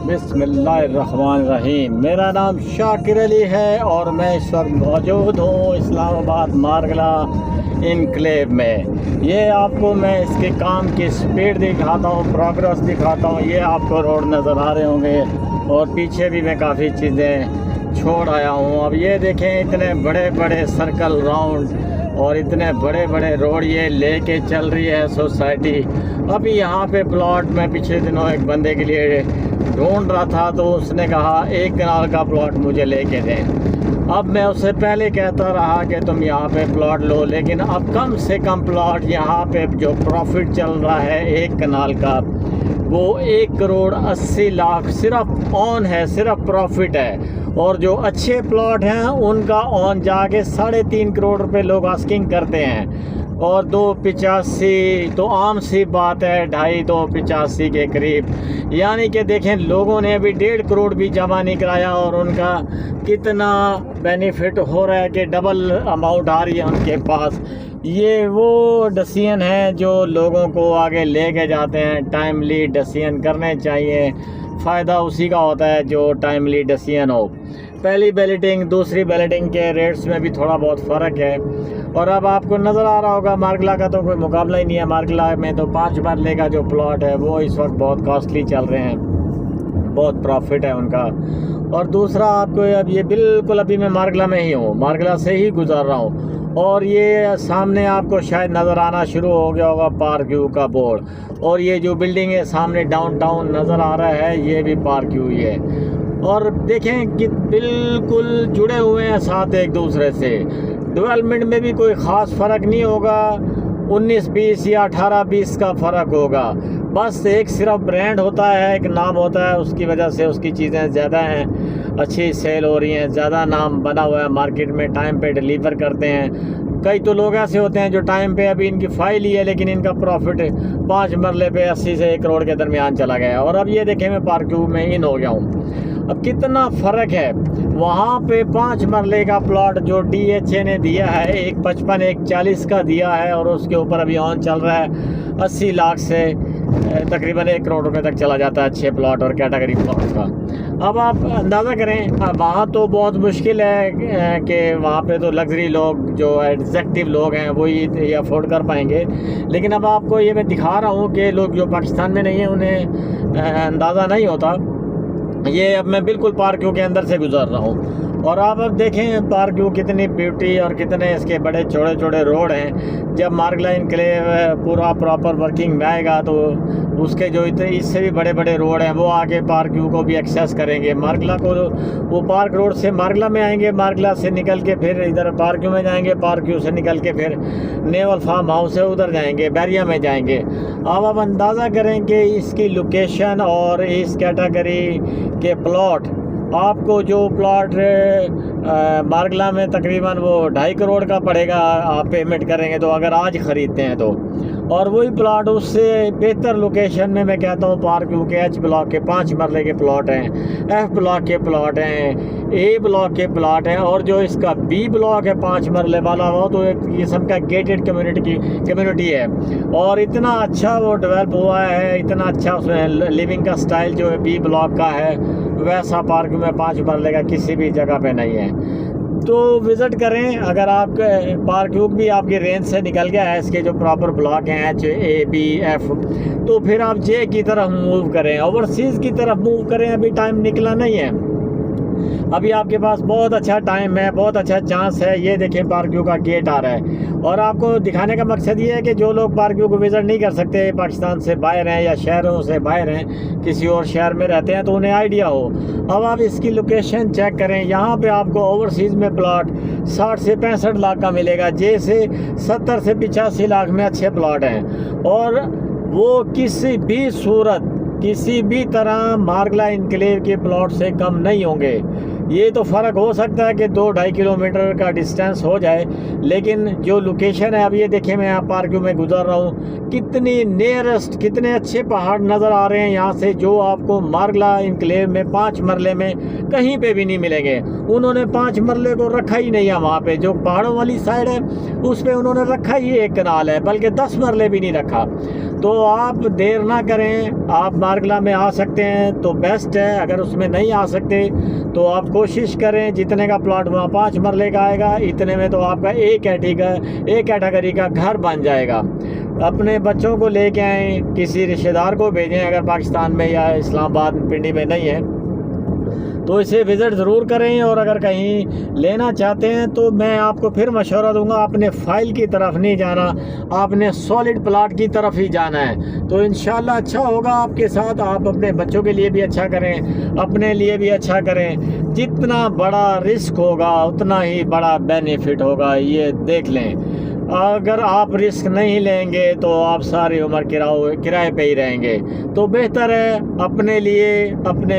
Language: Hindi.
बिस्मिल्लाहिर्रहमानिर्रहीम। मेरा नाम शाकिर अली है और मैं इस वक्त मौजूद हूँ इस्लामाबाद मारगला इनक्लेव में। ये आपको मैं इसके काम की स्पीड दिखाता हूँ, प्रोग्रेस दिखाता हूँ। ये आपको रोड नज़र आ रहे होंगे और पीछे भी मैं काफ़ी चीज़ें छोड़ आया हूँ। अब ये देखें, इतने बड़े बड़े सर्कल राउंड और इतने बड़े बड़े रोड ये लेके चल रही है सोसाइटी। अभी यहाँ पे प्लॉट मैं पिछले दिनों एक बंदे के लिए ढूंढ रहा था, तो उसने कहा 1 कनाल का प्लॉट मुझे लेके दें। अब मैं उससे पहले कहता रहा कि तुम यहाँ पे प्लॉट लो, लेकिन अब कम से कम प्लॉट यहाँ पे जो प्रॉफिट चल रहा है 1 कनाल का, वो 1 करोड़ 80 लाख सिर्फ ऑन है, सिर्फ प्रॉफिट है। और जो अच्छे प्लॉट हैं उनका ऑन जाके 3.5 करोड़ रुपए लोग आस्किंग करते हैं, और 285 तो आम सी बात है, 2.5-285 के करीब। यानी कि देखें, लोगों ने अभी 1.5 करोड़ भी जमा नहीं कराया और उनका कितना बेनिफिट हो रहा है कि डबल अमाउंट आ रही है उनके पास। ये वो डिसीजन है जो लोगों को आगे लेके जाते हैं। टाइमली डिसीजन करने चाहिए, फ़ायदा उसी का होता है जो टाइमली डिसीजन हो। पहली बैलेटिंग दूसरी बैलेटिंग के रेट्स में भी थोड़ा बहुत फ़र्क है। और अब आपको नज़र आ रहा होगा, मारगला का तो कोई मुकाबला ही नहीं है। मारगला में तो 5 मरले का जो प्लॉट है वो इस वक्त बहुत कॉस्टली चल रहे हैं, बहुत प्रॉफिट है उनका। और दूसरा आपको अब ये बिल्कुल अभी मैं मारगला में ही हूँ, मारगला से ही गुजर रहा हूँ, और ये सामने आपको शायद नज़र आना शुरू हो गया होगा पार्क व्यू का बोर्ड। और ये जो बिल्डिंग है सामने डाउनटाउन नज़र आ रहा है, ये भी पार्क व्यू ही है। और देखें कि बिल्कुल जुड़े हुए हैं साथ एक दूसरे से। डेवलपमेंट में भी कोई ख़ास फ़र्क नहीं होगा, 19-20 या 18-20 का फ़र्क होगा। बस एक सिर्फ ब्रांड होता है, एक नाम होता है, उसकी वजह से उसकी चीज़ें ज़्यादा हैं, अच्छी सेल हो रही हैं, ज़्यादा नाम बना हुआ है मार्केट में, टाइम पे डिलीवर करते हैं। कई तो लोग ऐसे होते हैं जो टाइम पे अभी इनकी फाइल ही है, लेकिन इनका प्रॉफिट 5 मरले पे 80 से 1 करोड़ के दरमियान चला गया। और अब ये देखें, मैं पार्क व्यू में इन हो गया हूँ। अब कितना फ़र्क है, वहाँ पे 5 मरले का प्लॉट जो DHA ने दिया है 1.55 1.40 का दिया है, और उसके ऊपर अभी ऑन चल रहा है 80 लाख से तकरीबन 1 करोड़ रुपए तक चला जाता है अच्छे प्लॉट और कैटेगरी प्लॉट का। अब आप अंदाज़ा करें, वहाँ तो बहुत मुश्किल है कि वहाँ पे तो लग्जरी लोग जो एग्जेक्टिव लोग हैं वही ये अफोर्ड कर पाएंगे। लेकिन अब आपको ये मैं दिखा रहा हूँ कि लोग जो पाकिस्तान में नहीं है उन्हें अंदाज़ा नहीं होता। ये अब मैं बिल्कुल पार्क व्यू के अंदर से गुजर रहा हूँ, और आप अब देखें पार्क व्यू कितनी ब्यूटी और कितने इसके बड़े छोटे छोटे रोड हैं। जब मारगला इनक्लेव पूरा प्रॉपर वर्किंग में आएगा तो उसके जो इससे भी बड़े बड़े रोड हैं वो आगे पार्क व्यू को भी एक्सेस करेंगे। मारगला को वो पार्क रोड से मारगला में आएंगे, मारगला से निकल के फिर इधर पार्क व्यू में जाएंगे, पार्क व्यू से निकल के फिर नेवल फार्म हाउस से उधर जाएंगे, बैरिया में जाएंगे। अब आप अंदाज़ा करें कि इसकी लोकेशन और इस कैटेगरी के प्लॉट, आपको जो प्लॉट मारगला में तकरीबन वो 2.5 करोड़ का पड़ेगा, आप पेमेंट करेंगे तो अगर आज ख़रीदते हैं तो, और वही प्लॉट उससे बेहतर लोकेशन में मैं कहता हूँ पार्क व्यू के H ब्लॉक के 5 मरले के प्लॉट हैं, F ब्लॉक के प्लॉट हैं, A ब्लॉक के प्लॉट हैं, और जो इसका B ब्लॉक है 5 मरले वाला, वो तो एक किस्म का गेटेड कम्युनिटी है। और इतना अच्छा वो डेवलप हुआ है, इतना अच्छा उसमें लिविंग का स्टाइल जो है B ब्लॉक का है, वैसा पार्क में 5 मरले का किसी भी जगह पे नहीं है। तो विज़िट करें। अगर आप पार्क व्यू भी आपकी रेंज से निकल गया है, इसके जो प्रॉपर ब्लॉक हैं H A B F, तो फिर आप J की तरफ मूव करें, ओवरसीज़ की तरफ मूव करें। अभी टाइम निकला नहीं है, अभी आपके पास बहुत अच्छा टाइम है, बहुत अच्छा चांस है। ये देखें पार्क व्यू का गेट आ रहा है, और आपको दिखाने का मकसद ये है कि जो लोग पार्क व्यू को विज़िट नहीं कर सकते, पाकिस्तान से बाहर हैं या शहरों से बाहर हैं, किसी और शहर में रहते हैं, तो उन्हें आइडिया हो। अब आप इसकी लोकेशन चेक करें, यहाँ पे आपको ओवरसीज़ में प्लॉट 60 से 65 लाख का मिलेगा, J से 70 से 85 लाख में अच्छे प्लॉट हैं, और वो किसी भी सूरत किसी भी तरह मारगला इनक्लेव के प्लॉट से कम नहीं होंगे। ये तो फ़र्क हो सकता है कि 2-2.5 किलोमीटर का डिस्टेंस हो जाए, लेकिन जो लोकेशन है, अब ये देखिए मैं यहाँ पार्क में गुजर रहा हूँ, कितनी नियरेस्ट, कितने अच्छे पहाड़ नज़र आ रहे हैं यहाँ से, जो आपको मार्गला इनक्लेव में 5 मरले में कहीं पे भी नहीं मिलेंगे। उन्होंने 5 मरले को रखा ही नहीं है वहाँ पे, जो पहाड़ों वाली साइड है उस पर उन्होंने रखा ही एक कनाल है, बल्कि 10 मरले भी नहीं रखा। तो आप देर ना करें, आप मार्गला में आ सकते हैं तो बेस्ट है। अगर उसमें नहीं आ सकते तो आप कोशिश करें, जितने का प्लॉट वहाँ 5 मरले का आएगा, इतने में तो आपका एक कैटेगरी का घर बन जाएगा। अपने बच्चों को लेके आएँ, किसी रिश्तेदार को भेजें अगर पाकिस्तान में या इस्लामाबाद पिंडी में नहीं है तो इसे विज़िट ज़रूर करें। और अगर कहीं लेना चाहते हैं तो मैं आपको फिर मशवरा दूंगा, आपने फ़ाइल की तरफ नहीं जाना, आपने सॉलिड प्लाट की तरफ ही जाना है। तो इंशाल्लाह अच्छा होगा आपके साथ। आप अपने बच्चों के लिए भी अच्छा करें, अपने लिए भी अच्छा करें। जितना बड़ा रिस्क होगा उतना ही बड़ा बेनिफिट होगा, ये देख लें। अगर आप रिस्क नहीं लेंगे तो आप सारी उम्र किराए पे ही रहेंगे। तो बेहतर है अपने लिए, अपने